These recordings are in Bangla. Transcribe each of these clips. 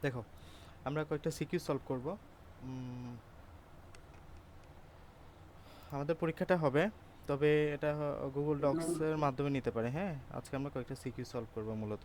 দেখো আমরা কয়েকটা সিকিউ সলভ করব। আমাদের পরীক্ষাটা হবে, তবে এটা গুগল ডক্সের মাধ্যমে নিতে পারে। হ্যাঁ, আজকে আমরা কয়েকটা সিকিউ সলভ করব মূলত।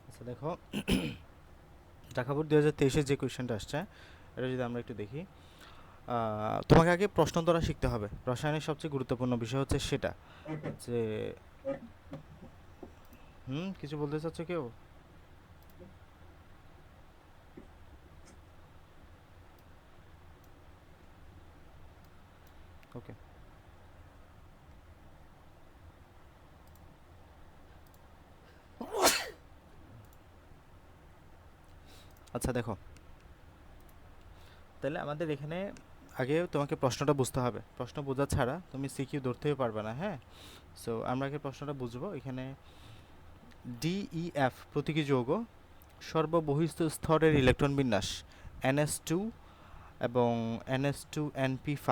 আচ্ছা দেখো, ঢাকা বোর্ড 2023-এর যে কোয়েশ্চেনটা আসছে, এটা যদি আমরা একটু দেখি, তোমাকে আগে প্রশ্ন ধরা শিখতে হবে। রসায়নের সবচেয়ে গুরুত্বপূর্ণ বিষয় হচ্ছে সেটা যে কিছু বলতে চাচ্ছ কেউ? ওকে, আচ্ছা দেখো, তাহলে আমাদের এখানে আগে তোমাকে প্রশ্নটা বুঝতে হবে। প্রশ্ন বোঝা ছাড়া তুমি সিকিউ ধরতেও পারবে না। হ্যাঁ, সো আমরা আগে প্রশ্নটা বুঝবো। এখানে ডিইএফ প্রতীকী যৌগ, সর্ববহিস্থ স্তরের ইলেকট্রন বিন্যাস NS2 এবং NS2Np5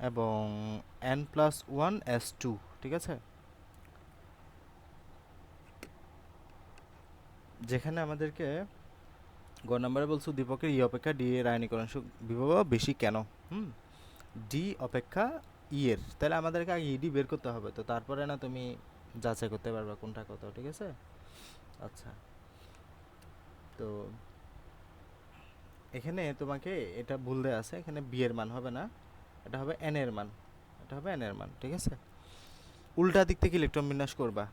এবং N+1S2। ঠিক আছে, যেখানে আমাদেরকে গ নাম্বারে বলছো দীপকের ই অপেক্ষা ডি এর আয়নীকরণ বিভব বেশি কেন। হুম, ডি অপেক্ষা ই এর, তাহলে আমাদেরকে আগে ইডি বের করতে হবে, তো তারপরে না তুমি যাচাই করতে পারবে কোনটা কত। ঠিক আছে, আচ্ছা, তো এখানে তোমাকে এটা ভুল দেওয়া আছে, এখানে বি এর মান হবে না, এটা হবে এন এর মান, এটা হবে এন এর মান। ঠিক আছে, উল্টা দিক থেকে ইলেকট্রন বিন্যাস করবা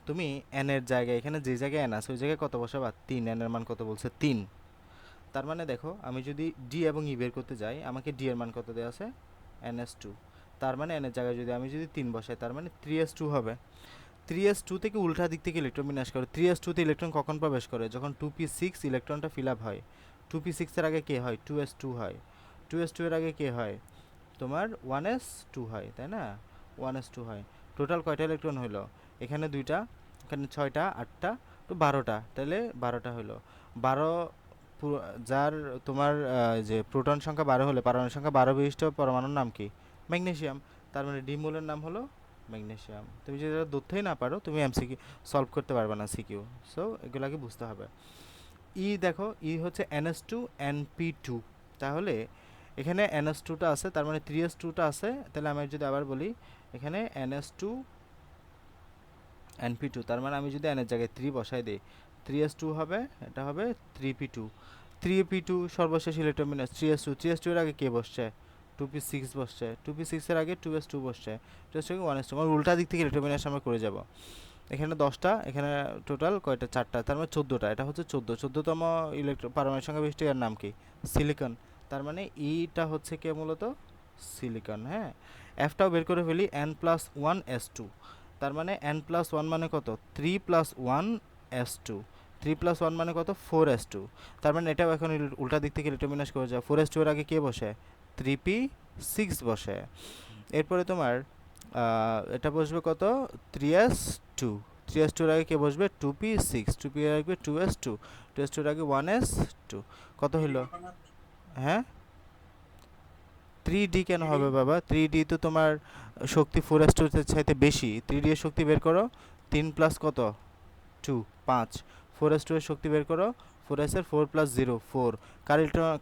তুমি। এন এর জায়গায়, এখানে যে জায়গায় এন আছে ওই জায়গায় কত বসাবা? 3। এন এর মান কত বলছে? 3। তার মানে দেখো, আমি যদি ডি এবং ই বের করতে যাই, আমাকে ডি এর মান কত দেওয়া আছে? NS2। তার মানে এন এর জায়গায় আমি যদি 3 বসাই, তার মানে 3s2 হবে। 3s2 থেকে উল্টা দিক থেকে ইলেকট্রন বিন্যাস করে। 3s2 তে ইলেকট্রন কখন প্রবেশ করে? যখন 2p6 ইলেকট্রনটা ফিল আপ হয়। 2p6 এর আগে কে হয়? 2s2 হয়। 2s2 এর আগে কে হয়? তোমার 1s2 হয়, তাই না? 1s2 হয়। টোটাল কয়টা ইলেকট্রন হলো? এখানে 2টা, এখানে 6টা, 8টা, তো 12টা, তাহলে 12টা হলো। 12, যার তোমার যে প্রোটন সংখ্যা 12 হলে পারমাণবিক সংখ্যা 12 বিশিষ্ট পরমাণুর নাম কি? ম্যাগনেসিয়াম। তার মানে ডি মূলের নাম হলো ম্যাগনেসিয়াম। তুমি যদি এটা ধরতেই না পারো, তুমি এমসিকিউ সলভ করতে পারবে না, সিকিউ। সো এগুলাকে বুঝতে হবে। ই দেখো, ই হচ্ছে NS2Np2। তাহলে এখানে NS2টা আছে, তার মানে 3s2টা আছে। তাহলে আমি যদি আবার বলি, এখানে NS2Np2, তার মানে আমি যদি n এর জায়গায় 3 বসাই দিই, 3s2 হবে, এটা হবে 3p2। 3p2 সর্বশেষ ইলেকট্রন বিন্যাস 3s2। 3s2 এর আগে কে বসছে? 2p6 বসছে। 2p6 এর আগে 2s2 বসছে। 2s2 কে 1s2, মানে উল্টা দিক থেকে ইলেকট্রন বিন্যাস আমরা করে যাব। এখানে 10টা, এখানে টোটাল কয়টা? 4টা, তার মানে 14টা। এটা হচ্ছে 14তম পারমাণবিক সংখ্যা বিশিষ্ট এর নাম কি? সিলিকন। তার মানে ইটা হচ্ছে কে মূলত? সিলিকন। হ্যাঁ, এফটাও বের করে ফেলি, N+1s2। তার মানে N+1 মানে কত? 3+1s2। 3+1 মানে কত? 4s2। তার মানে এটাও এখন উল্টা দিক থেকে ইলেকট্রন বিন্যাস করে যায়। 4s2 এর আগে কে বসে? 3p6 বসে। এরপরে তোমার এটা বসবে কত? 3s2। 3s2 এর আগে কে বসবে? 2p6। 2p এর আগে 2s2। 2s2 এর আগে 1s2। কত হলো? হ্যাঁ, 3d কেন হবে বাবা? 3d তো তোমার শক্তি 4s2 এর চাইতে বেশি। 3d এর শক্তি বের করো। 3 প্লাস কত? 2, 5। 4s2 এর শক্তি বের করো। 4s এর 4 প্লাস 0, 4।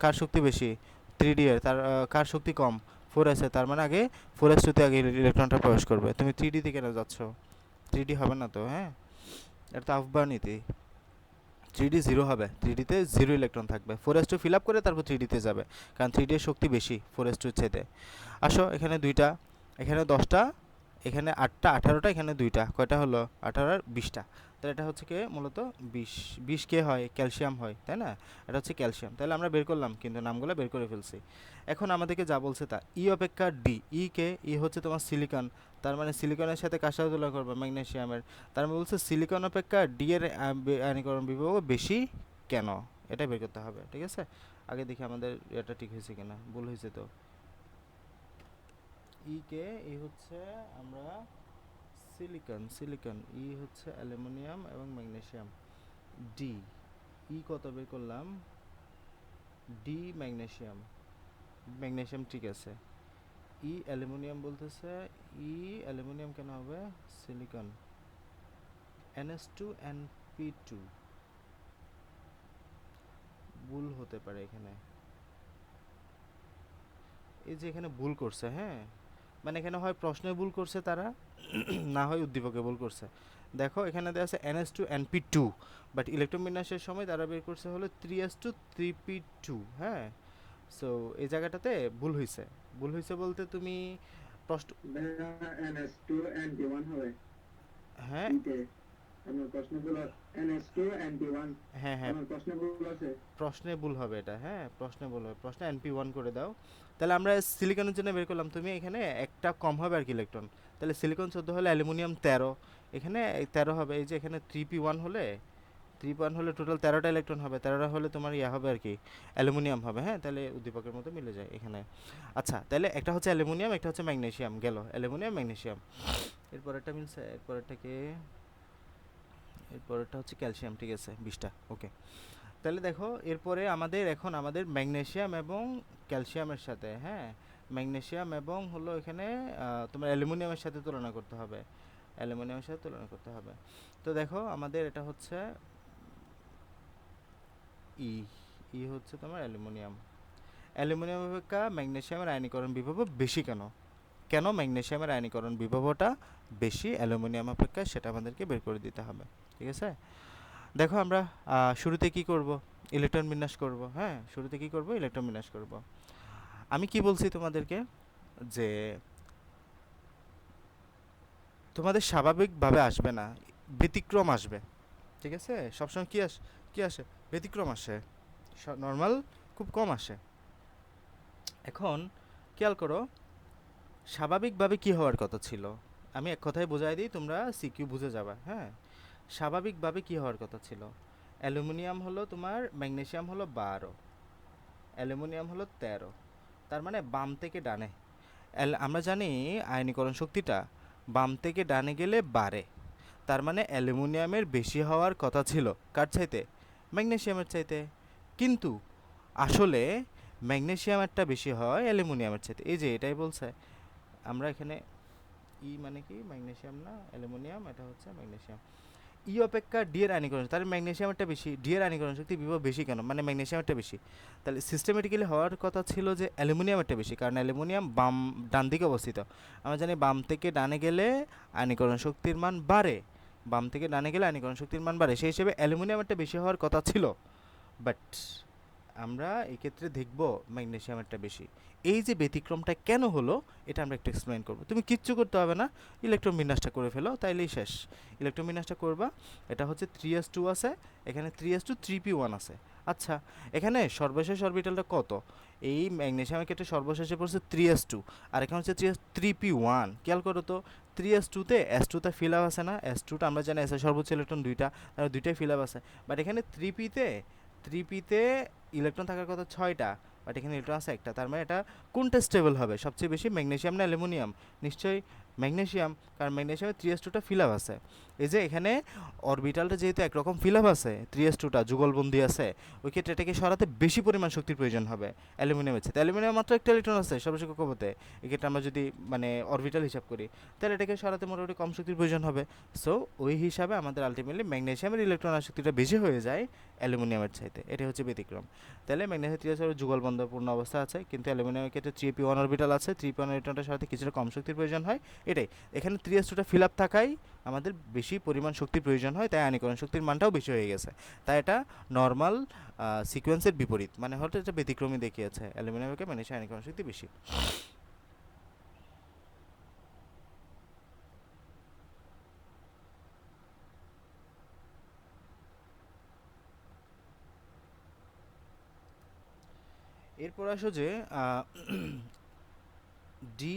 কার শক্তি বেশি? 3d এর। তার কার শক্তি কম? 4s এর। তার মানে আগে 4s2 তে আগে ইলেকট্রনটা প্রবেশ করবে। তুমি 3d তে কেন যাচ্ছ? 3d হবে না তো। হ্যাঁ, এটা তো আফবার নীতি। 3D জিরো হবে, 3Dতে জিরো ইলেকট্রন থাকবে। 4s2 ফিল আপ করে তারপর 3Dতে যাবে, কারণ 3D এর শক্তি বেশি 4s2 এর চাইতে। আসো এখানে 2টা, এখানে 10টা, এখানে 8টা, 18টা, এখানে 2টা, কয়টা হলো 18 আর 20টা। তাহলে এটা হচ্ছে কে মূলত 20, 20 কে হয় ক্যালসিয়াম হয়, তাই না? এটা হচ্ছে ক্যালসিয়াম। তাহলে আমরা বের করলাম, কিন্তু নামগুলো বের করে ফেলছি। এখন আমাদেরকে যা বলছে তা ই অপেক্ষা ডি। ই কে, ই হচ্ছে তোমার সিলিকন, তার মানে সিলিকনের সাথে কার সাথে তুলনা করবে, ম্যাগনেসিয়ামের। তার মানে বলছে সিলিকন অপেক্ষা ডি এর আয়নীকরণ বিভব বেশি কেন, এটা বের করতে হবে। ঠিক আছে, আগে দেখি আমাদের এটা ঠিক হয়েছে কিনা, ভুল হয়েছে তো। ই কে, ই হচ্ছে আমরা সিলিকন, সিলিকন, ই হচ্ছে অ্যালুমিনিয়াম এবং ম্যাগনেসিয়াম। ডি, ই কত বের করলাম, ডি ম্যাগনেসিয়াম, ম্যাগনেসিয়াম ঠিক আছে। ই অ্যালুমিনিয়াম বলতেছে, ই অ্যালুমিনিয়াম কেন হবে, সিলিকন, NH2NP2, ভুল হতে পারে এখানে, এই যে এখানে ভুল করছে, হ্যাঁ, মানে এখানে হয় প্রশ্নে ভুল করছে তারা, না হয় উদ্দীপকে ভুল করছে। দেখো এখানে দেওয়া আছে NH2NP2, বাট ইলেকট্রন বিন্যাসের সময় তারা বের করছে হলো 3s2 3p2, হ্যাঁ। সো এই জায়গাটাতে ভুল হয়েছে। ভুল হয়েছে বলতে তুমি প্রশ্ন, NS2NP1 হবে হ্যাঁ ইতে আমার প্রশ্নগুলো NS2NP1 হ্যাঁ হ্যাঁ, আমার প্রশ্নগুলো আছে। প্রশ্নে ভুল হবে এটা, হ্যাঁ প্রশ্নে ভুল হবে, প্রশ্নে NP1 করে দাও। তাহলে আমরা সিলিকনের জন্য বের করলাম, তুমি এখানে একটা কম হবে আর কি ইলেকট্রন। তাহলে সিলিকন 14 হলে অ্যালুমিনিয়াম 13, এখানে 13 হবে। এই যে এখানে 3p1 হলে, 3p1 হলে টোটাল 13টা ইলেকট্রন হবে, 13টা হলে তোমার ইয়া হবে আর কি, অ্যালুমিনিয়াম হবে, হ্যাঁ। তাহলে উদ্দীপকের মতো মিলে যায় এখানে। আচ্ছা, তাহলে একটা হচ্ছে অ্যালুমিনিয়াম, একটা হচ্ছে ম্যাগনেসিয়াম, গেল অ্যালুমিনিয়াম ম্যাগনেসিয়াম। এরপরেরটা মিলছে, এরপরেরটাকে, এরপরেরটা হচ্ছে ক্যালসিয়াম, ঠিক আছে 20টা, ওকে। তাহলে দেখো এরপরে আমাদের এখন আমাদের ম্যাগনেসিয়াম এবং ক্যালসিয়ামের সাথে, হ্যাঁ, ম্যাগনেসিয়াম এবং হলো এখানে তোমার অ্যালুমিনিয়ামের সাথে তুলনা করতে হবে, অ্যালুমিনিয়ামের সাথে তুলনা করতে হবে। তো দেখো আমাদের এটা হচ্ছে ই, ই হচ্ছে তোমার অ্যালুমিনিয়াম। অ্যালুমিনিয়াম অপেক্ষা ম্যাগনেসিয়ামের আয়নীকরণ বিভব বেশি কেন, কেন ম্যাগনেসিয়ামের আয়নীকরণ বিভবটা বেশি অ্যালুমিনিয়াম অপেক্ষা, সেটা আমাদেরকে বের করে দিতে হবে। ঠিক আছে, দেখো আমরা শুরুতে কি করব, ইলেকট্রন বিন্যাস করব, হ্যাঁ শুরুতে কি করব, ইলেকট্রন বিন্যাস করব। আমি কি বলছি তোমাদেরকে, যে তোমাদের স্বাভাবিকভাবে আসবে না, ব্যতিক্রম আসবে। ঠিক আছে, সবসময় কি আসে, ব্যতিক্রম আসে, নর্মাল খুব কম আসে। এখন খেয়াল করো, স্বাভাবিকভাবে কি হওয়ার কথা ছিল, আমি এক কথায় বোঝাই দিই, তোমরা সিকিউ বুঝে যাবা, হ্যাঁ। স্বাভাবিকভাবে কি হওয়ার কথা ছিল, অ্যালুমিনিয়াম হলো তোমার, ম্যাগনেসিয়াম হলো 12, অ্যালুমিনিয়াম হলো 13, তার মানে বাম থেকে ডানে। আমরা জানি আয়নীকরণ শক্তিটা বাম থেকে ডানে গেলে বাড়ে, তার মানে অ্যালুমিনিয়ামের বেশি হওয়ার কথা ছিল কার চাইতে, ম্যাগনেসিয়ামের চাইতে। কিন্তু আসলে ম্যাগনেসিয়ামেরটা বেশি হয় অ্যালুমিনিয়ামের চাইতে, এই যে এটাই বলছে। আমরা এখানে ই মানে কি, ম্যাগনেসিয়াম না অ্যালুমিনিয়াম, এটা হচ্ছে ম্যাগনেসিয়াম। ই অপেক্ষা ডি এর আয়নীকরণ, তাহলে ম্যাগনেসিয়ামেরটা বেশি, ডি এর আয়নীকরণ শক্তি বিভব বেশি কেন, মানে ম্যাগনেসিয়ামেরটা বেশি। তাহলে সিস্টেমেটিক্যালি হওয়ার কথা ছিল যে অ্যালুমিনিয়ামেরটা বেশি, কারণ অ্যালুমিনিয়াম ডান দিকে অবস্থিত। আমরা জানি বাম থেকে ডানে গেলে আয়নীকরণ শক্তির মান বাড়ে, বাম থেকে ডানে গেলে আয়নীকরণ শক্তির মান বাড়ে, সেই হিসেবে অ্যালুমিনিয়ামেরটা বেশি হওয়ার কথা ছিল। বাট আমরা এই ক্ষেত্রে দেখব ম্যাগনেসিয়ামেরটা বেশি। এই যে ব্যতিক্রমটা কেন হলো, এটা আমরা একটু এক্সপ্লেন করব। তুমি কিচ্ছু করতে হবে না, ইলেকট্রন বিন্যাসটা করে ফেলো, তাইলেই শেষ। ইলেকট্রন বিন্যাসটা করবা, এটা হচ্ছে 3s2 আছে, এখানে 3s2 3p1 আছে। আচ্ছা, এখানে সর্বশেষ অরবিটালটা কত, এই ম্যাগনেসিয়ামের ক্ষেত্রে সর্বশেষে পড়ছে 3s2, আর এখানে হচ্ছে 3p1। খেয়াল করো তো, 3s2তে s2তে ফিল আপ আছে না, s2টা আমরা জানি এস সর্বোচ্চ ইলেকট্রন দুইটা, দুইটাই ফিল আপ আছে। বাট এখানে 3pতে ইলেকট্রন থাকার কথা 6টা, বাট এখানে ইলেকট্রন আছে একটা, তার মানে এটা কোনটা স্টেবল হবে সবচেয়ে বেশি, ম্যাগনেসিয়াম না অ্যালুমিনিয়াম, নিশ্চয়ই ম্যাগনেসিয়াম, কারণ ম্যাগনেসিয়ামে 3s2টা ফিল আপ আছে। এই যে এখানে অরবিটালটা যেহেতু একরকম ফিল আপ আছে, 3s2টা যুগলবন্দি আছে, ওই ক্ষেত্রে এটাকে সরাতে বেশি পরিমাণ শক্তির প্রয়োজন হবে অ্যালুমিনিয়ামের চেয়ে। অ্যালুমিনিয়াম মাত্র একটা ইলেকট্রন আছে সর্বশেষ কক্ষপথে, এক্ষেত্রে আমরা যদি মানে অরবিটাল হিসাব করি, তাহলে এটাকে সরাতে মোটামুটি কম শক্তির প্রয়োজন হবে। সো ওই হিসাবে আমাদের আলটিমেটলি ম্যাগনেসিয়ামের ইলেকট্রন শক্তিটা বেশি হয়ে যায় অ্যালুমিনিয়ামের চাইতে, এটা হচ্ছে ব্যতিক্রম। তাহলে ম্যাগনেসিয়াম 3s2 যুগলবন্ধ পূর্ণ অবস্থা আছে, কিন্তু অ্যালুমিনিয়ামের ক্ষেত্রে 3p1 অরবিটাল আছে, 3p1 অরবিটালটার সাথে কিছুটা কম শক্তির প্রয়োজন হয়, এটাই। এখানে 3s2টা ফিল আপ থাকাই আমাদের বেশি পরিমাণ শক্তির প্রয়োজন হয়, তাই আয়নীকরণ শক্তির মানটাও বেশি হয়ে গেছে। তাই এটা নর্মাল সিকোয়েন্সের বিপরীত, মানে হয়তো এটা ব্যতিক্রমী দেখিয়েছে, অ্যালুমিনিয়ামকে ম্যাগনেসিয়াম আয়নীকরণ শক্তি বেশি। এরপর আসো যে ডি,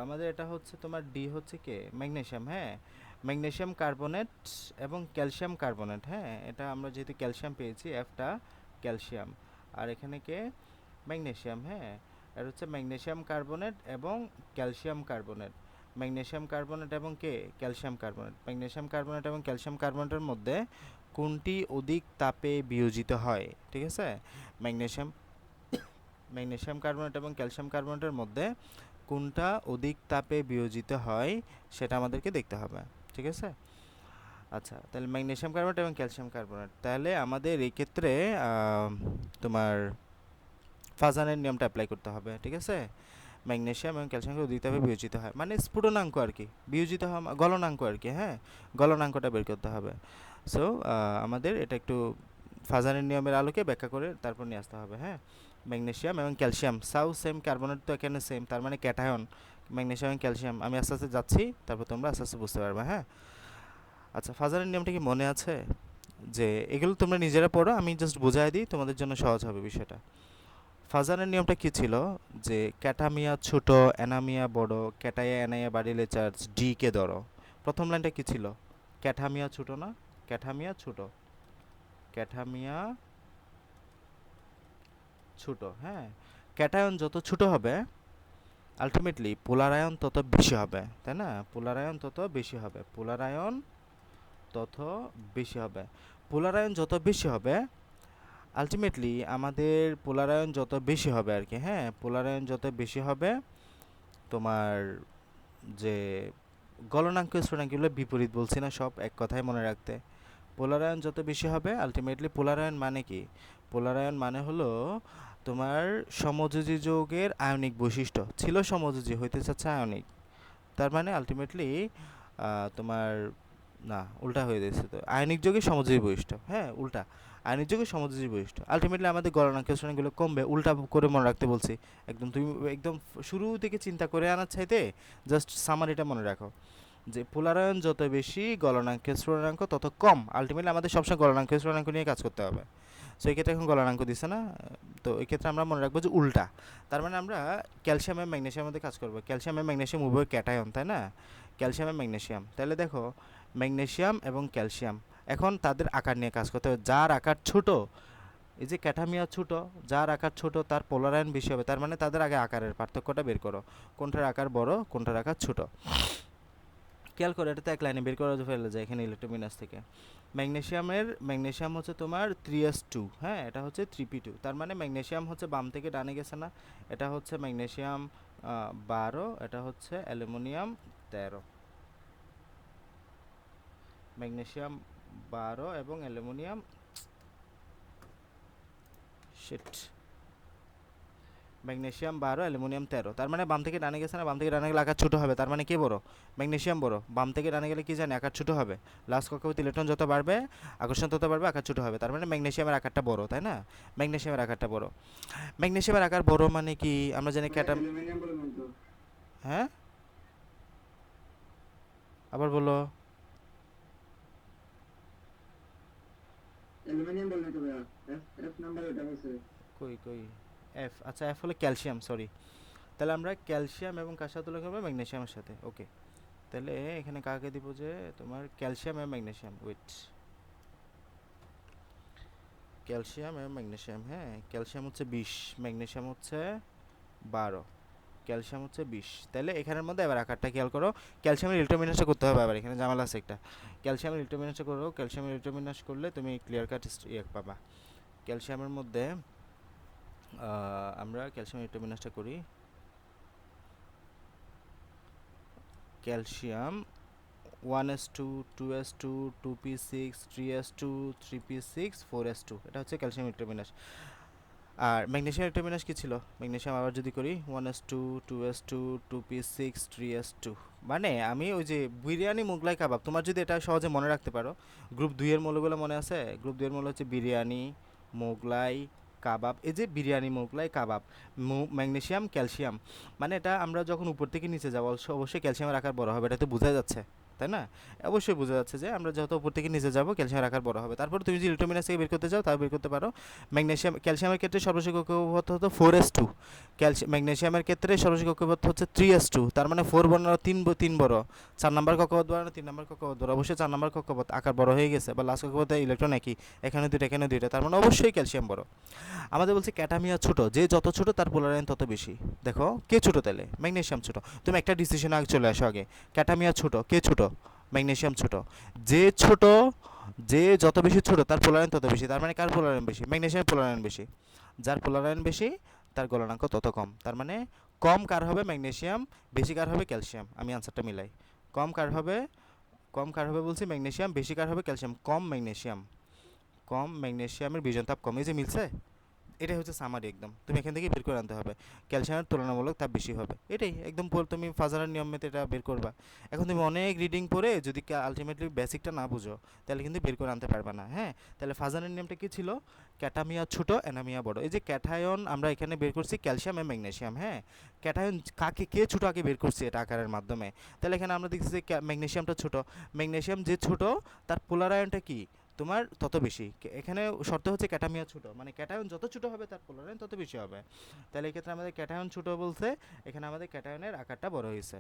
আমাদের এটা হচ্ছে তোমার ডি হচ্ছে কে ম্যাগনেসিয়াম, হ্যাঁ, ম্যাগনেসিয়াম কার্বনেট এবং ক্যালসিয়াম কার্বনেট, হ্যাঁ, এটা আমরা যেহেতু ক্যালসিয়াম পেয়েছি, এফটা ক্যালসিয়াম, আর এখানে কে ম্যাগনেসিয়াম, হ্যাঁ, এটা হচ্ছে ম্যাগনেসিয়াম কার্বনেট এবং ক্যালসিয়াম কার্বনেট, ম্যাগনেসিয়াম কার্বনেট এবং K calcium carbonate, magnesium carbonate এবং ক্যালসিয়াম কার্বনেটের মধ্যে কোনটি অধিক তাপে বিয়োজিত হয়, ঠিক আছে, ম্যাগনেসিয়াম ম্যাগনেসিয়াম কার্বনেট এবং ক্যালসিয়াম কার্বনেটের মধ্যে কোনটা অধিক তাপে বিয়োজিত হয় সেটা আমাদেরকে দেখতে হবে, ঠিক আছে। আচ্ছা, তাহলে ম্যাগনেসিয়াম কার্বনেট এবং ক্যালসিয়াম কার্বনেট, তাহলে আমাদের এই ক্ষেত্রে তোমার ফাজানের নিয়মটা অ্যাপ্লাই করতে হবে, ঠিক আছে। ম্যাগনেসিয়াম এবং ক্যালসিয়ামকে অধিক তাপে বিয়োজিত হয়, মানে স্ফুটনাঙ্ক আর কি, বিয়োজিত হওয়া গলনাঙ্ক আর কি, হ্যাঁ, গলনাঙ্কটা বের করতে হবে। সো আমাদের এটা একটু ফাজানের নিয়মের আলোকে ব্যাখ্যা করে তারপর নিয়ে আসতে হবে, হ্যাঁ। ম্যাগনেসিয়াম এবং ক্যালসিয়াম সেম, কার্বনেট তো এখানে সেম, তার মানে ক্যাটায়ন, ম্যাগনেসিয়াম এবং ক্যালসিয়াম। আমি আস্তে আস্তে যাচ্ছি, তারপর তোমরা আস্তে আস্তে বুঝতে পারবে, হ্যাঁ। আচ্ছা, ফাজানের নিয়মটা কি মনে আছে? যে এগুলো তোমরা নিজেরা পড়ো, আমি জাস্ট বোঝাই দিই, তোমাদের জন্য সহজ হবে বিষয়টা। ফাজানের নিয়মটা কি ছিল, যে ক্যাটামিয়া ছোট, অ্যানামিয়া বড়, ক্যাটাইয়া অ্যানাইয়া বাড়িলে চার্জ ডি কে ধরো। প্রথম লাইনটা কি ছিল? ক্যাটামিয়া ছোট না, ক্যাটামিয়া ছোট, ক্যাটামিয়া ছোট, হ্যাঁ। ক্যাটায়ন যত ছোট হবে আলটিমেটলি পোলারায়ন তত বেশি হবে, তাই না? পোলারায়ন তত বেশি হবে, পোলারায়ন তত বেশি হবে, পোলারায়ন যত বেশি হবে আলটিমেটলি আমাদের পোলারায়ন যত বেশি হবে আর কি, হ্যাঁ, পোলারায়ন যত বেশি হবে তোমার যে গলনাঙ্ক স্ফুটনাঙ্কগুলো বিপরীত বলছি না, সব এক কথায় মনে রাখতে। পোলারায়ন যত বেশি হবে আলটিমেটলি, পোলারায়ন মানে কি? পোলারায়ন মানে হলো তোমার সমযোজী যৌগের আয়নিক বৈশিষ্ট্য ছিল সমযোজী, হইতে চাচ্ছে আয়নিক, তার মানে আলটিমেটলি তোমার না, উল্টা হয়ে যাচ্ছে, তো আয়নিক যৌগের সমযোজী বৈশিষ্ট্য, হ্যাঁ, উল্টা, আয়নিক যৌগের সমযোজী বৈশিষ্ট্য আলটিমেটলি আমাদের গলনাঙ্ক শ্রেণীগুলো কমবে, উল্টা করে মনে রাখতে বলছি। একদম তুমি একদম শুরু থেকে চিন্তা করে আনার চাইতে জাস্ট সামারিটা মনে রাখো, যে পোলারায়ন যত বেশি গলনাঙ্কের স্ফুটনাঙ্ক তত কম, আলটিমেটলি আমাদের সবসময় গলনাঙ্কের স্ফুটনাঙ্ক নিয়ে কাজ করতে হবে। সো এই ক্ষেত্রে এখন গলনাঙ্ক দিছে না, তো এই ক্ষেত্রে আমরা মনে রাখবো যে উল্টা, তার মানে আমরা ক্যালসিয়াম এবং ম্যাগনেসিয়ামের মধ্যে কাজ করবো। ক্যালসিয়াম এবং ম্যাগনেসিয়াম উভয় ক্যাটায়ন, তাই না? ক্যালসিয়াম এবং ম্যাগনেসিয়াম, তাহলে দেখো ম্যাগনেসিয়াম এবং ক্যালসিয়াম, এখন তাদের আকার নিয়ে কাজ করতে হবে। যার আকার ছোট, এই যে ক্যাটামিয়া ছোট, যার আকার ছোট তার পোলারায়ন বেশি হবে, তার মানে তাদের আগে আকারের পার্থক্যটা বের করো, কোনটার আকার বড় কোনটার আকার ছোট। খেয়াল করে, এটা তো এক লাইনে বের করা ফেলে যায় এখানে ইলেকট্রোমিনাস থেকে। ম্যাগনেসিয়াম হচ্ছে তোমার 3s2, হ্যাঁ, এটা হচ্ছে 3p2, তার মানে ম্যাগনেসিয়াম হচ্ছে বাম থেকে ডানে গেছে না, এটা হচ্ছে ম্যাগনেসিয়াম 12, এটা হচ্ছে অ্যালুমিনিয়াম 13, ম্যাগনেসিয়াম 12 এবং অ্যালুমিনিয়াম শিট ম্যাগনেসিয়াম 12 অ্যালুমিনিয়াম 13, তার মানে বাম থেকে ডানে গেছে না, বাম থেকে ডানে গেলে আকার ছোটো হবে, তার মানে কে বড়? ম্যাগনেসিয়াম বড়। বাম থেকে ডানে গেলে কি জানি আকার ছোটো হবে, লাস্ট কক্ষপথ ইলেকট্রন যত বাড়বে আকর্ষণ তত বাড়বে, আকার ছোটো হবে, তার মানে ম্যাগনেসিয়ামের আকারটা বড়, তাই না? ম্যাগনেসিয়ামের আকারটা বড়, ম্যাগনেসিয়ামের আকার বড় মানে কি আমরা জানি ক্যাটাম, অ্যালুমিনিয়াম বলবেন তো? হ্যাঁ, আবার বলো। অ্যালুমিনিয়াম বললেন তো ভাইয়া, এফ এফ নাম্বার ওটা বলছে। কই কই এফ, আচ্ছা এফ হলো ক্যালসিয়াম, সরি। তাহলে আমরা ক্যালসিয়াম এবং কার সাথে তুলনা করবো? ম্যাগনেসিয়ামের সাথে, ওকে। তাহলে এখানে কাকে দিব, যে তোমার ক্যালসিয়াম এবং ম্যাগনেসিয়াম, ওয়েট, ক্যালসিয়াম এবং ম্যাগনেসিয়াম, হ্যাঁ, ক্যালসিয়াম হচ্ছে 20, ম্যাগনেসিয়াম হচ্ছে 12, ক্যালসিয়াম হচ্ছে 20। তাহলে এখানের মধ্যে এবার আকারটা খেয়াল করো, ক্যালসিয়ামের ইলেকট্রোবিন্যাসটা করতে হবে, আবার এখানে ঝামেলা আছে একটা, ক্যালসিয়ামের ইলেকট্রোবিন্যাসটা করো, ক্যালসিয়ামের ইলেকট্রোবিন্যাস করলে তুমি ক্লিয়ার কাট ইয়ে পাবা। ক্যালসিয়ামের মধ্যে আমরা ক্যালসিয়ামের ইলেকট্রোবিন্যাসটা করি, calcium 1s2, 2s2, 2p6, 3s2, 3p6, 4s2, এটা হচ্ছে ক্যালসিয়াম ইলেকট্রোবিন্যাস। আর ম্যাগনেসিয়াম ইলেক্ট্রোমিনাস কি ছিল? ম্যাগনেসিয়াম আবার যদি করি 1s2 2s2 2p6 3s2, মানে আমি ওই যে বিরিয়ানি মোগলাই কাবাব, তোমার যদি এটা সহজে মনে রাখতে পারো, গ্রুপ 2 এর মৌলগুলো মনে আছে? গ্রুপ 2 এর মৌল হচ্ছে বিরিয়ানি, মোগলাই, কাবাব। এই যে বিরিয়ানি, মোগলাই, কাবাব, ম্যাগনেসিয়াম, ক্যালসিয়াম, মানে এটা আমরা যখন উপর থেকে নিচে যাবো অবশ্যই ক্যালসিয়ামের আকার বড় হবে, এটা তো বোঝা যাচ্ছে, তাই না? অবশ্যই বোঝা যাচ্ছে যে আমরা যত উপর থেকে নিচে যাবো ক্যালসিয়ামের আকার বড় হবে। তারপর তুমি যদি ইলেক্ট্রোমিনাস থেকে বের করতে চাও তাও বের করতে পারো। ম্যাগনেসিয়াম, ক্যালসিয়ামের ক্ষেত্রে সর্বশেষ কক্ষপথ হতো 4s2, ম্যাগনেসিয়ামের ক্ষেত্রে সর্বশেষ কক্ষপথ হচ্ছে 3s2, তার মানে 4 বড় না 3 বড়, 4 নাম্বার কক্ষপথ বড় না 3 নাম্বার কক্ষপথ বড়? অবশ্যই 4 নাম্বার কক্ষপথ আকার বড় হয়ে গেছে, বা লাস্ট কক্ষপথে ইলেকট্রন একই, এখানে দুইটা এখানে দুইটা, তার মানে অবশ্যই ক্যালসিয়াম বড়। আমাদের বলছে ক্যাটামিয়া ছোট, যে যত ছোট তার পোলারায়ন তত বেশি। দেখো কে ছোট তাহলে? ম্যাগনেসিয়াম ছোট। তুমি একটা ডিসিশন আগে চলে আসো আগে, ক্যাটামিয়া ছোট, কে ছোট? ম্যাগনেসিয়াম ছোট। যে ছোট, যে যত বেশি ছোট তার পোলারায়ন তত বেশি, তার মানে কার পোলারায়ন বেশি? ম্যাগনেসিয়ামের পোলারায়ন বেশি। যার পোলারায়ন বেশি তার গলনাঙ্ক তত কম, তার মানে কম কার হবে? ম্যাগনেসিয়াম, বেশি কার হবে? ক্যালসিয়াম। আমি আনসারটা মিলাই, কম কার হবে? কম কার হবে বলছি? ম্যাগনেসিয়াম। বেশি কার হবে? ক্যালসিয়াম। কম ম্যাগনেসিয়াম, কম ম্যাগনেসিয়ামের বিজন তাপ কম। এই যে মিলছে, এটাই হচ্ছে সামারি একদম, তুমি এখান থেকে বের করে আনতে হবে। ক্যালসিয়ামের তুলনামূলক তাপ বেশি হবে, এটাই একদম তুমি ফাজারের নিয়ম মেতে এটা বের করবা। এখন তুমি অনেক রিডিং পড়ে যদি আলটিমেটলি বেসিকটা না বুঝো তাহলে কিন্তু বের করে আনতে পারবে না। হ্যাঁ, তাহলে ফাজারের নিয়মটা কি ছিল? ক্যাটামিয়া ছোট, অ্যানামিয়া বড়। এই যে ক্যাটায়ন আমরা এখানে বের করছি ক্যালসিয়াম এবং ম্যাগনেসিয়াম। হ্যাঁ, ক্যাটায়ন কাকে, কে ছোট আগে বের করছি এটা আকারের মাধ্যমে। তাহলে এখানে আমরা দেখছি যে ম্যাগনেসিয়ামটা ছোট, ম্যাগনেসিয়াম যে ছোট তার পোলার আয়নটা কি তোমার তত বেশি। এখানে শর্ত হচ্ছে ক্যাটামিয়া ছোট, মানে ক্যাটায়ন যত ছোট হবে তার পোলারায়ন তত বেশি হবে। তাহলে এই ক্ষেত্রে আমাদের ক্যাটায়ন ছোট বলছে, এখানে আমাদের ক্যাটায়নের আকারটা বড় হয়েছে।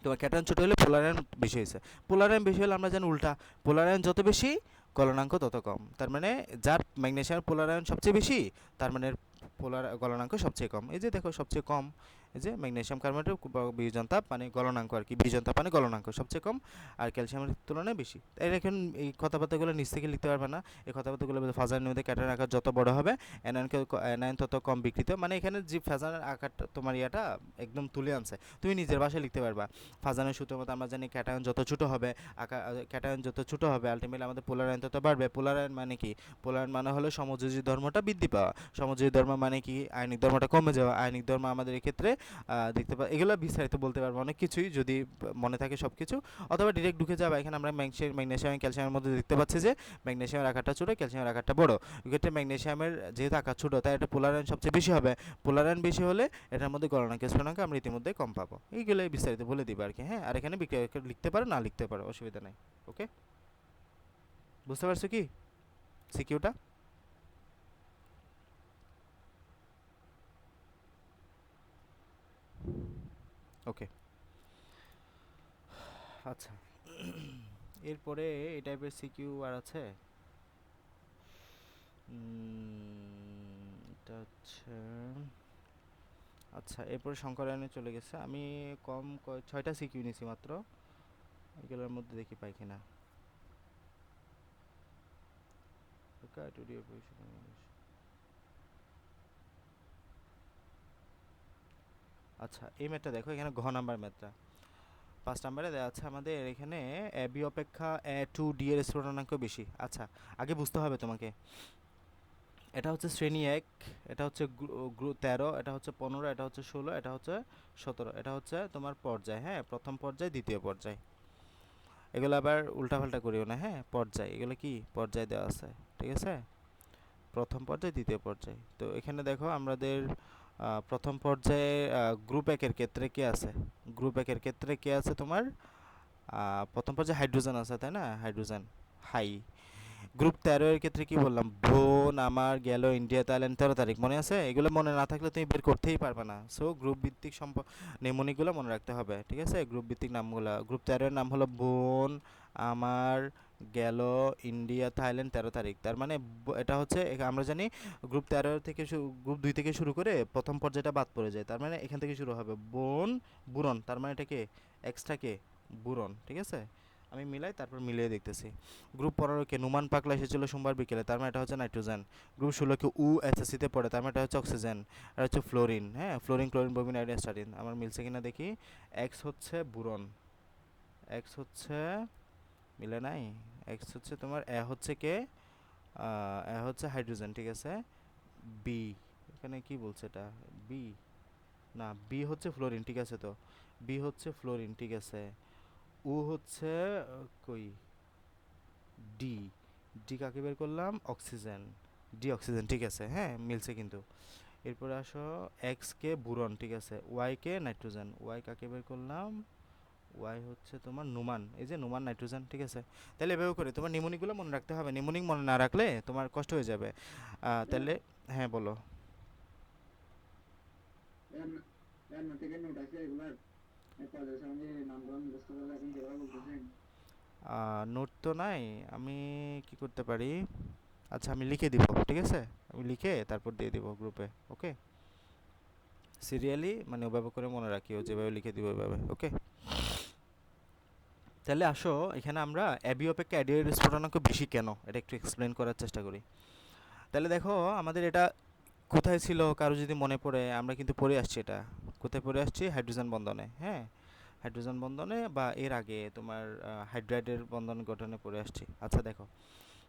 তোমার ক্যাটায়ন ছোট হলে পোলারায়ন বেশি হয়েছে। পোলারায়ন বেশি হলে আমরা জানি উল্টা, পোলারায়ন যত বেশি গলনাঙ্ক তত কম। তার মানে যার ম্যাগনেসিয়ামের পোলারায়ন সবচেয়ে বেশি তার মানে গলনাঙ্ক সবচেয়ে কম। এই যে দেখো সবচেয়ে কম, এই যে ম্যাগনেসিয়াম কার্বনেটের বিয়োজন তাপ মানে গলনাঙ্ক আর কি, বিয়োজন তাপ মানে গলনাঙ্ক সবচেয়ে কম, আর ক্যালসিয়ামের তুলনায় বেশি। তাই এখন এই কথাবার্তাগুলো নিচ থেকে লিখতে পারবে না, এই কথাবার্তাগুলো ফাজারের মধ্যে ক্যাটায়ন আকার যত বড় হবে অ্যানায়ন তত কম বিকৃত, মানে এখানে যে ফাজারের আকারটা তোমার ইয়াটা একদম তুলে আনছে, তুমি নিজের ভাষায় লিখতে পারবা। ফাজানের সূত্রের মতো আমরা জানি ক্যাটায়ন যত ছোট হবে, ক্যাটায়ন যত ছোট হবে আলটিমেটলি আমাদের পোলারায়ন তত বাড়বে। পোলারায়ন মানে কি? পোলারায়ন মানে হলো সমযোজী ধর্মটা বৃদ্ধি পাওয়া। সমযোজী ধর্ম মানে কি? আয়নিক ধর্মটা কমে যাওয়া। আয়নিক ধর্ম আমাদের এক্ষেত্রে দেখতে পাই, এগুলো বিস্তারিত বলতে পারবো অনেক কিছুই যদি মনে থাকে সব কিছু, অথবা ডিরেক্ট ঢুকে যাবে। এখানে আমরা ম্যাগনেসিয়াম ক্যালসিয়ামের মধ্যে দেখতে পাচ্ছি যে ম্যাগনেসিয়ামের আকারটা ছোটো, ক্যালসিয়ামের আকারটা বড়। এক্ষেত্রে ম্যাগনেসিয়ামের যেহেতু আকার ছোটো তাই এটা পোলারায়ন সবচেয়ে বেশি হবে। পোলারায়ন বেশি হলে এটার মধ্যে গলনাঙ্ক স্ফুটনাঙ্ক আমরা ইতিমধ্যে কম পাবো। এইগুলোই বিস্তারিত বলে দিবে আর কি। হ্যাঁ, আর এখানে লিখতে পারো না লিখতে পারো, অসুবিধা নাই। ওকে, বুঝতে পারছো কি সিকিউটা? ওকে, আচ্ছা। এরপরে এই টাইপের সিকিউ আর আছে। এটা হচ্ছে, আচ্ছা এরপরে শঙ্করায়নে চলে গেছে। আমি কম 6টা সিকিউ নিছি মাত্র, এগুলোর মধ্যে দেখি পাই কিনা। আচ্ছা এই ম্যাথটা দেখো, এখানে ঘ নাম্বার ম্যাথটা 5 নাম্বারে দেওয়া আছে আমাদের এখানে এ বি অপেক্ষা এ টু ডি এর স্ফুটনাঙ্ক বেশি। আচ্ছা আগে বুঝতে হবে তোমাকে, এটা হচ্ছে শ্রেণী 1, এটা হচ্ছে 13, এটা হচ্ছে 15, এটা হচ্ছে 16, এটা হচ্ছে 17, এটা হচ্ছে তোমার পর্যায়। হ্যাঁ, প্রথম পর্যায়, দ্বিতীয় পর্যায়, এগুলো আবার উল্টাপাল্টা করিও না। হ্যাঁ, পর্যায়, এগুলো কি পর্যায় দেওয়া আছে, ঠিক আছে? প্রথম পর্যায়, দ্বিতীয় পর্যায়। তো এখানে দেখো আমাদের প্রথম পর্যায়ে গ্রুপ একের ক্ষেত্রে কে আছে? গ্রুপ একের ক্ষেত্রে কে আছে তোমার? প্রথম পর্যায়ে হাইড্রোজেন আছে, তাই না? Hydrogen high. গ্রুপ 13 এর ক্ষেত্রে কি বললাম? বোন আমার গেল ইন্ডিয়া থাইল্যান্ড 13 তারিখ, মনে আছে? এগুলো মনে না থাকলে তুমি বের করতেই পারবে না। সো গ্রুপ ভিত্তিক নেমনিকগুলো মনে রাখতে হবে, ঠিক আছে? গ্রুপ ভিত্তিক নামগুলো, গ্রুপ 13 এর নাম হলো বোন আমার গেল ইন্ডিয়া থাইল্যান্ড 13 তারিখ। তার মানে এটা হচ্ছে আমরা জানি গ্রুপ 13 থেকে গ্রুপ 2 থেকে শুরু করে প্রথম পর্যায়টা বাদ পড়ে যায়, তার মানে এখান থেকে শুরু হবে বোন বুরন, তার মানে এটা কে? এক্সট্রা কে? বুরন, ঠিক আছে? আমি মিলাই তারপর মিলিয়ে দেখতেছি। গ্রুপ 15 কে নুমান পাকলা এসেছিল সোমবার বিকেলে, তার মানে এটা হচ্ছে নাইট্রোজেন। গ্রুপ 16 কে এসএসসিতে পড়ে, তার মানে এটা হচ্ছে অক্সিজেন। আর হচ্ছে ফ্লোরিন। হ্যাঁ, ফ্লোরিন ক্লোরিন ব্রোমিন আয়োডিন স্টারিন। আমার মিলছে কিনা দেখি। এক্স হচ্ছে বুরন, এক্স হচ্ছে, মিলে নাই। এক্স হচ্ছে তোমার এ হচ্ছে কে? এ হচ্ছে হাইড্রোজেন, ঠিক আছে? বি, এখানে কি বলছে এটা, বি না, বি হচ্ছে ফ্লোরিন, ঠিক আছে, তো বি হচ্ছে ফ্লোরিন, ঠিক আছে। ও হচ্ছে কই, ডি, ডি কাকে বের করলাম, অক্সিজেন, ডি অক্সিজেন, ঠিক আছে, হ্যাঁ মিলছে কিন্তু। এরপরে আসো এক্স কে বুরন, ঠিক আছে, ওয়াই কে নাইট্রোজেন, ওয়াই কাকে বের করলাম, ওয়াই হচ্ছে তোমার নুমান, এই যে নুমান নাইট্রোজেন, ঠিক আছে। তাহলে এভাবে করে তোমার নিমোনিকগুলো মনে রাখতে হবে, নিমোনিক মনে না রাখলে তোমার কষ্ট হয়ে যাবে। তাহলে হ্যাঁ বলো। এর না থেকে নোট আছে এগুলার পদের সঙ্গে নামগুলো মুখস্থ করে রাখেন যেভাবে বলতেছেন। নোট তো নাই, আমি কি করতে পারি, আচ্ছা আমি লিখে দিব, ঠিক আছে, আমি লিখে তারপর দিয়ে দিব গ্রুপে, ওকে। সিরিয়ালি মানে ওভাবে করে মনে রাখিও, যেভাবে লিখে দিব ওইভাবে, ওকে। তাহলে আসো এখানে আমরা অ্যাবি অপেক্ষা অ্যাডির স্ফুটনাঙ্ক বেশি কেন, এটা একটু এক্সপ্লেন করার চেষ্টা করি। তাহলে দেখো আমাদের এটা কোথায় ছিল, কারো যদি মনে পড়ে, আমরা কিন্তু পড়ে আসছি এটা, কোথায় পড়ে আসছি, হাইড্রোজেন বন্ধনে, হ্যাঁ হাইড্রোজেন বন্ধনে বা এর আগে তোমার হাইড্রাইডের বন্ধন গঠনে পড়ে আসছি। আচ্ছা দেখো,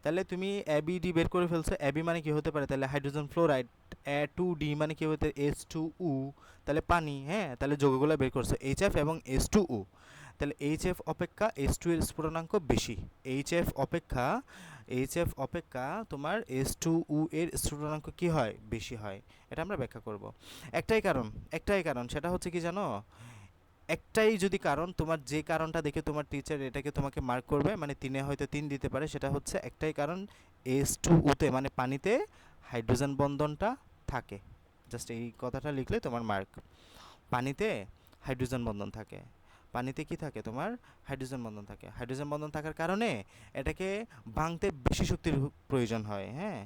তাহলে তুমি অ্যাবিডি বের করে ফেলছো, অ্যাবি মানে কি হতে পারে, তাহলে হাইড্রোজেন ফ্লোরাইড, টু ডি মানে কি হতে, এস টু উ, তাহলে পানি, হ্যাঁ তাহলে যৌগগুলো বের করছো এইচ এফ এবং এস টু উ, তাহলে এইচ এফ অপেক্ষা এস টু এর স্ফুটনাঙ্ক বেশি, এইচ এফ অপেক্ষা তোমার এস টু উ এর স্ফুটনাঙ্ক কি হয়, বেশি হয়। এটা আমরা ব্যাখ্যা করব। একটাই কারণ সেটা হচ্ছে কি জানো, একটাই যদি কারণ, তোমার যে কারণটা দেখে তোমার টিচার এটাকে তোমাকে মার্ক করবে, মানে তিনে হয়তো 3 দিতে পারে, সেটা হচ্ছে একটাই কারণ, এস টু উতে মানে পানিতে হাইড্রোজেন বন্ধনটা থাকে, জাস্ট এই কথাটা লিখলে তোমার মার্ক। পানিতে হাইড্রোজেন বন্ধন থাকে, পানিতে কি থাকে তোমার, হাইড্রোজেন বন্ধন থাকে, হাইড্রোজেন বন্ধন থাকার কারণে এটাকে ভাঙতে বেশি শক্তির প্রয়োজন হয়, হ্যাঁ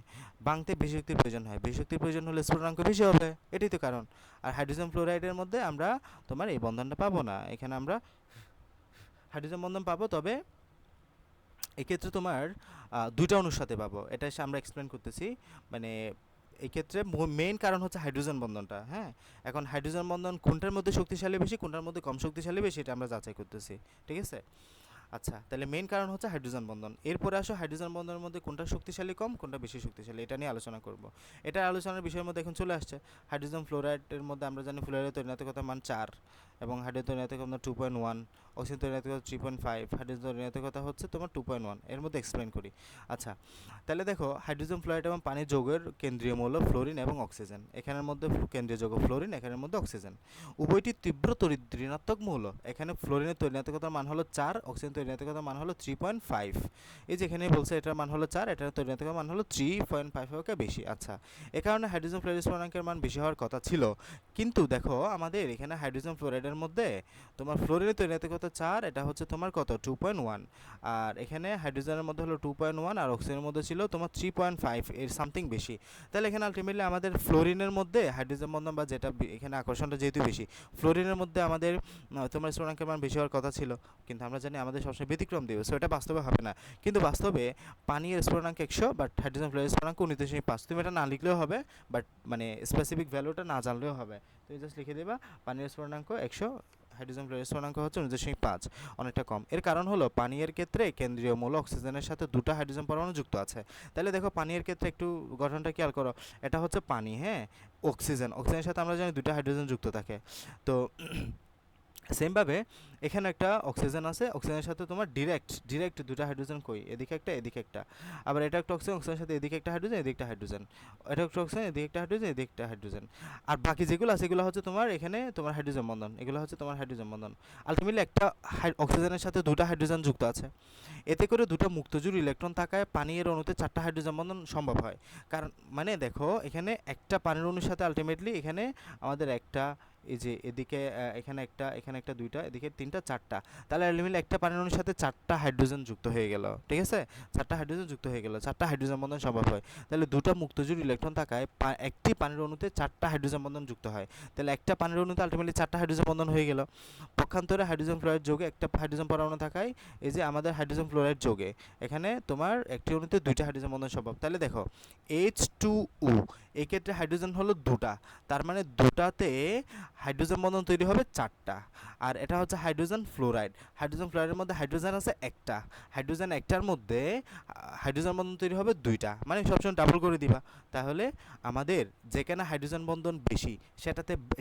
ভাঙতে বেশি শক্তির প্রয়োজন হয়, বেশি শক্তির প্রয়োজন হলে স্ফুটনাঙ্ক বেশি হবে, এটাই তো কারণ। আর হাইড্রোজেন ফ্লোরাইডের মধ্যে আমরা তোমার এই বন্ধনটা পাবো না, এখানে আমরা হাইড্রোজেন বন্ধন পাবো, তবে এক্ষেত্রে তোমার দুইটা অণুর সাথে পাবো, এটা এসে আমরা এক্সপ্লেন করতেছি। মানে এই ক্ষেত্রে মেইন কারণ হচ্ছে হাইড্রোজেন বন্ধনটা, হ্যাঁ এখন হাইড্রোজেন বন্ধন কোনটার মধ্যে শক্তিশালী বেশি, কোনটার মধ্যে কম শক্তিশালী বেশি, এটা আমরা যাচাই করতেছি, ঠিক আছে। আচ্ছা তাহলে মেইন কারণ হচ্ছে হাইড্রোজেন বন্ধন, এরপরে আসো হাইড্রোজেন বন্ধনের মধ্যে কোনটা শক্তিশালী কম, কোনটা বেশি শক্তিশালী, এটা নিয়ে আলোচনা করব। এটা আলোচনার বিষয়ের মধ্যে এখন চলে আসছে হাইড্রোজেন ফ্লোরাইডের মধ্যে আমরা জানি ফ্লোরাইডের তরিণাত্মকতার মান 4 এবং হাইড্রোজেন তরিণাত্মকতা 2.1, অক্সিজেন তরিণাত্মকতা 3.5, হাইড্রোজেন তরিণাত্মকতা হচ্ছে তোমার 2.1, এর মধ্যে এক্সপ্লেন করি। আচ্ছা তাহলে দেখো হাইড্রোজেন ফ্লোরাইড এবং পানির যৌগের কেন্দ্রীয় মৌল ফ্লোরিন এবং অক্সিজেন, এখানের মধ্যে কেন্দ্রীয় যৌগ ফ্লোরিন, এখানের মধ্যে অক্সিজেন, উভয়টি তীব্র ঋণাত্মক মৌল। এখানে ফ্লোরিনের তরিণাত্মকতার মান হলো 4, অক্সিজেন তরিণাত্মকতার মান হলো 3.5, এই যেখানে বলছে এটার মান হলো 4, এটার তরিণাত্মকতার মান হলো 3.5 এর বেশি। আচ্ছা এ কারণে হাইড্রোজেন ফ্লোরাইড স্ফুটনাঙ্কের মান বেশি হওয়ার কথা ছিল, কিন্তু দেখো আমাদের এখানে হাইড্রোজেন ফ্লোরাইডের মধ্যে তোমার ফ্লোরিনের তরিণাত্মকতা 4, এটা হচ্ছে তোমার কত 2.1, আর এখানে হাইড্রোজেনের মধ্যে হলো 2.1 আর অক্সিজেনের মধ্যে ছিল তোমার 3.5, এর সামথিং বেশি। তাহলে এখানে আলটিমেটলি আমাদের ফ্লোরিনের মধ্যে হাইড্রোজেন বন্ধন বা যেটা এখানে আকর্ষণটা যেহেতু বেশি, ফ্লোরিনের মধ্যে আমাদের তোমার স্ফুটনাঙ্কের মান বেশি হওয়ার কথা ছিল, কিন্তু আমরা জানি আমাদের সবসময় ব্যতিক্রম দেবে, সো এটা বাস্তবে হবে না। কিন্তু বাস্তবে পানির স্ফুটনাঙ্ক 100, বাট হাইড্রোজেন ফ্লোরাইড স্ফুটনাঙ্ক 19.5, তুমি এটা না লিখলেও হবে, বাট মানে স্পেসিফিক ভ্যালুটা না জানলেও হবে, তুমি জাস্ট লিখে দেবা পানির স্ফুটনাঙ্ক 100, হাইড্রোজেন ফ্লোরাইড স্ফুটনাঙ্ক হচ্ছে 19.5, অনেকটা কম। এর কারণ হলো পানীয়ের ক্ষেত্রে কেন্দ্রীয় মৌল অক্সিজেনের সাথে দুটো হাইড্রোজেন পরমাণু যুক্ত আছে। তাহলে দেখো পানীয়ের ক্ষেত্রে একটু গঠনটা খেয়াল করো, এটা হচ্ছে পানি, হ্যাঁ অক্সিজেনের সাথে আমরা জানি দুটো হাইড্রোজেন যুক্ত থাকে, তো সেমভাবে এখানে একটা অক্সিজেন আছে, অক্সিজেনের সাথে তোমার ডিরেক্ট দুটো হাইড্রোজেন কই, এদিকে একটা এদিকে একটা, আবার এটা একটা অক্সিজেন, অক্সিজেনের সাথে এদিকে একটা হাইড্রোজেন এদিকে একটা হাইড্রোজেন, এটা একটা অক্সিজেন এদিকে একটা হাইড্রোজেন এদিকে একটা হাইড্রোজেন, আর বাকি যেগুলো আছে এগুলো হচ্ছে তোমার এখানে তোমার হাইড্রোজেন বন্ধন, এগুলো হচ্ছে তোমার হাইড্রোজেন বন্ধন। আলটিমেটলি একটা অক্সিজেনের সাথে দুটো হাইড্রোজেন যুক্ত আছে, এতে করে দুটো মুক্তজোড় ইলেকট্রন থাকায় পানির অণুতে 4টা হাইড্রোজেন বন্ধন সম্ভব হয়। কারণ মানে দেখো এখানে একটা পানির অণুর সাথে আলটিমেটলি এখানে আমাদের একটা, এই যে এদিকে এখানে একটা দুইটা, এদিকে 3টা 4টা, তাহলে আলটিমেটলি একটা পানির অণুর সাথে 4টা হাইড্রোজেন যুক্ত হয়ে গেল, ঠিক আছে 4টা হাইড্রোজেন যুক্ত হয়ে গেল, 4টা হাইড্রোজেন বন্ধন সম্ভব হয়। তাহলে দুটো মুক্তজোড় ইলেকট্রন থাকায় একটি পানির অণুতে 4টা হাইড্রোজেন বন্ধন যুক্ত হয়, তাহলে একটা পানির অণুতে আলটিমেটলি 4টা হাইড্রোজেন বন্ধন হয়ে গেল। পক্ষান্তরে হাইড্রোজেন ফ্লোরাইড যোগে একটা হাইড্রোজেন পরমাণু থাকায় এই যে আমাদের হাইড্রোজেন ফ্লোরাইড যোগে এখানে তোমার একটি অণুতে দুইটা হাইড্রোজেন বন্ধন সম্ভব। তাহলে দেখো H2O এই ক্ষেত্রে হাইড্রোজেন হলো দুটা, তার মানে দুটাতে হাইড্রোজেন বন্ধন তৈরি হবে চারটা। আর এটা হচ্ছে হাইড্রোজেন ফ্লোরাইড, হাইড্রোজেন ফ্লোরাইডের মধ্যে হাইড্রোজেন আছে একটা, হাইড্রোজেন একটার মধ্যে হাইড্রোজেন বন্ধন তৈরি হবে দুইটা, মানে সবসময় ডাবল করে দিবা। তাহলে আমাদের যেখানে হাইড্রোজেন বন্ধন বেশি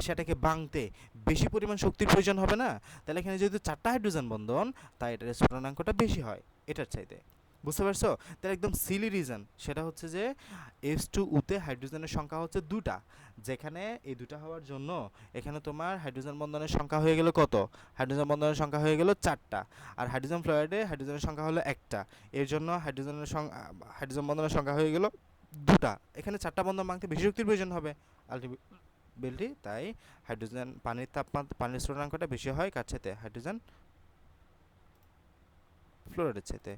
সেটাকে ভাঙতে বেশি পরিমাণ শক্তির প্রয়োজন হবে না, তাহলে এখানে যেহেতু চারটা হাইড্রোজেন বন্ধন তাই এটার স্ফুটনাঙ্কটা বেশি হয় এটার চাইতে। বুঝতে পারছো? তাহলে একদম সিলি রিজন সেটা হচ্ছে যে H2O তে হাইড্রোজেনের সংখ্যা হচ্ছে দুটা, যেখানে এই দুটা হওয়ার জন্য এখানে তোমার হাইড্রোজেন বন্ধনের সংখ্যা হয়ে গেল কত? হাইড্রোজেন বন্ধনের সংখ্যা হয়ে গেল চারটা। আর হাইড্রোজেন ফ্লোরাইডে হাইড্রোজেনের সংখ্যা হলো একটা, এর জন্য হাইড্রোজেন বন্ধনের সংখ্যা হয়ে গেল দুটা। এখানে চারটা বন্ধন ভাঙতে বেশি শক্তির প্রয়োজন হবে আলটিমেটলি, তাই হাইড্রোজেন পানির স্ফুটনাঙ্কটা বেশি হয় কার চাইতে? হাইড্রোজেন ফ্লোরাইডের চাইতে।